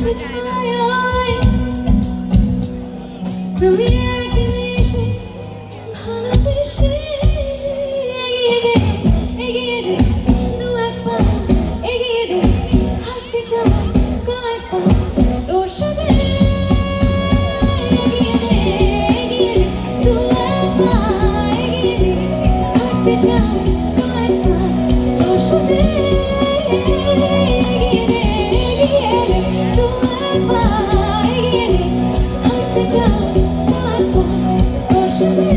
আকাশে ছায়ায় তুমি একদিন এসে ভালোবেসে এগিয়ে দে দু এক পা এগিয়ে দে হাঁটতে চাই কয়েক পা তোর সাথে এগিয়ে দে দু এক পা এগিয়ে দে হাঁটতে চাই কয়েক পা তোর সাথে এগিয়ে দে দু এক পা এগিয়ে দে হাঁটতে চাই কয়েক পা তোর সাথে